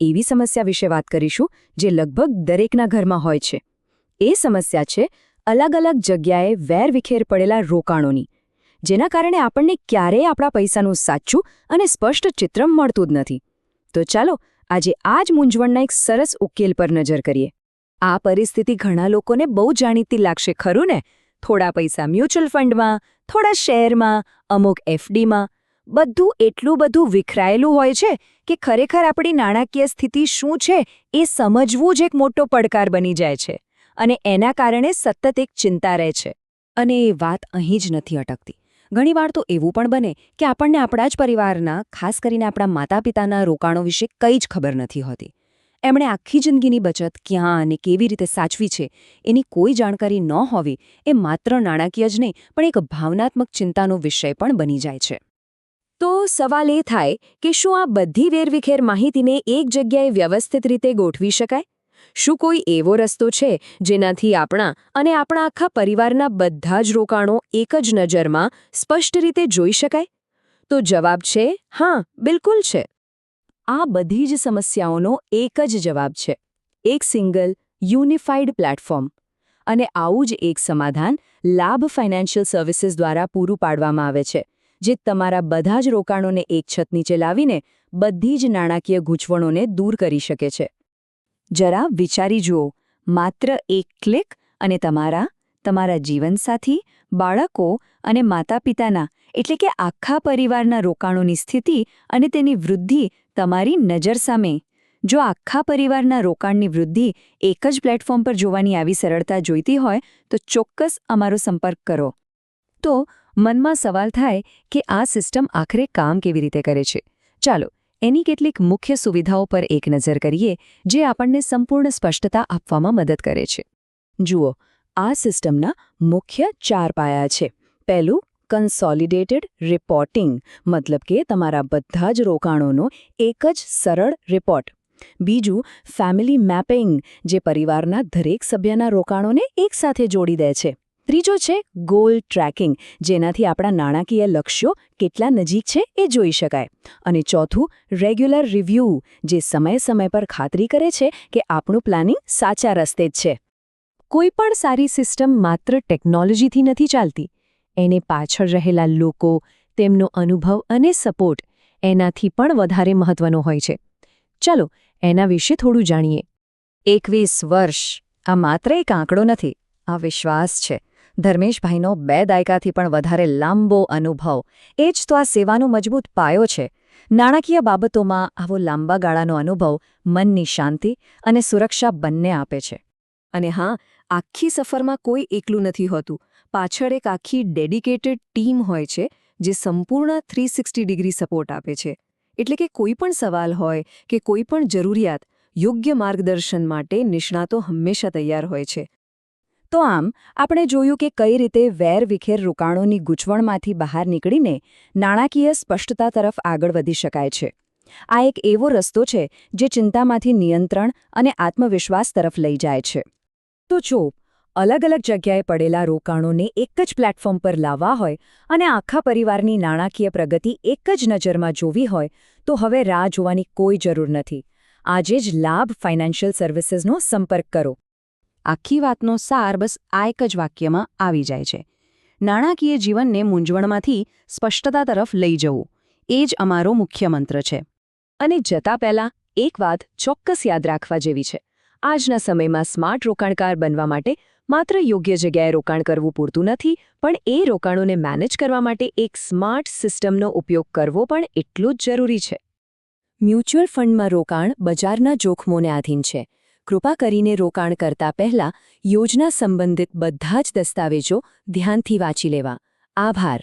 એવી સમસ્યા વિશે વાત કરીશું જે લગભગ દરેકના ઘરમાં હોય છે. એ સમસ્યા છે અલગ અલગ જગ્યાએ વેરવિખેર પડેલા રોકાણોની, જેના કારણે આપણને ક્યારેય આપણા પૈસાનું સાચું અને સ્પષ્ટ ચિત્ર મળતું જ નથી. તો ચાલો આજે આ જ મૂંઝવણના એક સરસ ઉકેલ પર નજર કરીએ. આ પરિસ્થિતિ ઘણા લોકોને બહુ જાણીતી લાગશે, ખરું ને? થોડા પૈસા મ્યુચ્યુઅલ ફંડમાં, થોડા શેરમાં, અમુક એફડીમાં, બધું એટલું બધું વિખરાયેલું હોય છે કે ખરેખર આપણી નાણાકીય સ્થિતિ શું છે એ સમજવું જ એક મોટો પડકાર બની જાય છે. અને એના કારણે સતત એક ચિંતા રહે છે. અને એ વાત અહીં જ નથી અટકતી. ઘણીવાર તો એવું પણ બને કે આપણને આપણા જ પરિવારના, ખાસ કરીને આપણા માતા-પિતાના રોકાણો વિશે કંઈ જ ખબર નથી હોતી. એમણે આખી જિંદગીની બચત ક્યાં અને કેવી રીતે સાચવી છે એની કોઈ જાણકારી ન હોવી એ માત્ર નાણાકીય જ નહીં પણ એક ભાવનાત્મક ચિંતાનો વિષય પણ બની જાય છે. તો સવાલ એ થાય કે શું આ બધી વેરવિખેર માહિતીને એક જગ્યાએ વ્યવસ્થિત રીતે ગોઠવી શકાય? શું કોઈ એવો રસ્તો છે જેનાથી આપણા અને આપણા આખા પરિવારના બધા જ રોકાણો એક જ નજરમાં સ્પષ્ટ રીતે જોઈ શકાય? તો જવાબ છે હા, બિલકુલ છે. આ બધી જ સમસ્યાઓનો એક જ જવાબ છે: એક સિંગલ, યુનિફાઈડ પ્લેટફોર્મ. અને આવું જ એક સમાધાન લાભ ફાઇનાન્શિયલ સર્વિસીસ દ્વારા પૂરું પાડવામાં આવે છે, જે તમારા બધા જ રોકાણોને એક છત નીચે લાવીને બધી જ નાણાકીય ગૂંચવણોને દૂર કરી શકે છે. જરા વિચારી જુઓ, માત્ર એક ક્લિક અને તમારા જીવનસાથી, બાળકો અને માતા-પિતાના, એટલે કે આખા પરિવારના રોકાણોની સ્થિતિ અને તેની વૃદ્ધિ તમારી નજર સામે. જો આખા પરિવારના રોકાણની વૃદ્ધિ એક જ પ્લેટફોર્મ પર જોવાની આવી સરળતા જોઈતી હોય તો ચોક્કસ અમારો સંપર્ક કરો. તો મનમાં સવાલ થાય કે આ સિસ્ટમ આખરે કામ કેવી રીતે કરે છે? ચાલો એની કેટલીક મુખ્ય સુવિધાઓ પર એક નજર કરીએ જે આપણને સંપૂર્ણ સ્પષ્ટતા આપવામાં મદદ કરે છે. જુઓ, આ સિસ્ટમના મુખ્ય 4 પાયા છે. પહેલું, કન્સોલિડેટેડ રિપોર્ટિંગ, મતલબ કે તમારા બધા જ રોકાણોનો એક જ સરળ રિપોર્ટ. બીજું, ફેમિલી મેપિંગ, જે પરિવારના દરેક સભ્યના રોકાણોને એકસાથે જોડી દે છે. ત્રીજો છે ગોલ ટ્રેકિંગ, જેનાથી આપણા નાણાકીય લક્ષ્યો કેટલા નજીક છે એ જોઈ શકાય. અને ચોથું, રેગ્યુલર રિવ્યૂ, જે સમય પર ખાતરી કરે છે કે આપણું પ્લાનિંગ સાચા રસ્તે જ છે. કોઈ પણ સારી સિસ્ટમ માત્ર ટેકનોલોજીથી નથી ચાલતી. એને પાછળ રહેલા લોકો, તેમનો અનુભવ અને સપોર્ટ એનાથી પણ વધારે મહત્વનો હોય છે. ચલો એના વિશે થોડું જાણીએ. 21 વર્ષ આ માત્ર એક આંકડો નથી, આ વિશ્વાસ છે. ધર્મેશભાઈનો 2 દાયકાથી પણ વધારે લાંબો અનુભવ, એ જ તો આ સેવાનો મજબૂત પાયો છે. નાણાકીય બાબતોમાં આવો લાંબા ગાળાનો અનુભવ મનની શાંતિ અને સુરક્ષા બંને આપે છે. અને હા, આખી સફરમાં કોઈ એકલું નથી હોતું. પાછળ એક આખી ડેડિકેટેડ ટીમ હોય છે જે સંપૂર્ણ 360 ડિગ્રી સપોર્ટ આપે છે. એટલે કે કોઈ પણ સવાલ હોય કે કોઈ પણ જરૂરિયાત, યોગ્ય માર્ગદર્શન માટે નિષ્ણાતો હંમેશા તૈયાર હોય છે. તો આમ આપણે જોયું કે કઈ રીતે વેરવિખેર રોકાણોની ગૂંચવણમાંથી બહાર નીકળીને નાણાકીય સ્પષ્ટતા તરફ આગળ વધી શકાય છે. આ એક એવો રસ્તો છે જે ચિંતામાંથી નિયંત્રણ અને આત્મવિશ્વાસ તરફ લઈ જાય છે. તો જો અલગ અલગ જગ્યાએ પડેલા રોકાણોને એક જ પ્લેટફોર્મ પર લાવવા હોય અને આખા પરિવારની નાણાકીય પ્રગતિ એક જ નજરમાં જોવી હોય તો હવે રાહ જોવાની કોઈ જરૂર નથી. આજે જ લાભ ફાઇનાન્શિયલ સર્વિસીસનો સંપર્ક કરો. આખી વાતનો સાર બસ આ એક જ વાક્યમાં આવી જાય છે: નાણાકીય જીવનને મૂંઝવણમાંથી સ્પષ્ટતા તરફ લઈ જવું. એ જ અમારો મુખ્ય મંત્ર છે. અને જતા પહેલાં એક વાત ચોક્કસ યાદ રાખવા જેવી છે: આજના સમયમાં સ્માર્ટ રોકાણકાર બનવા માટે માત્ર યોગ્ય જગ્યાએ રોકાણ કરવું પૂરતું નથી, પણ એ રોકાણોને મેનેજ કરવા માટે એક સ્માર્ટ સિસ્ટમનો ઉપયોગ કરવો પણ એટલું જ જરૂરી છે. મ્યુચ્યુઅલ ફંડમાં રોકાણ બજારના જોખમોને આધીન છે. કૃપા કરીને રોકાણ કરતા પહેલા યોજના સંબંધિત બધા જ દસ્તાવેજો ધ્યાનથી વાંચી લેવા. આભાર.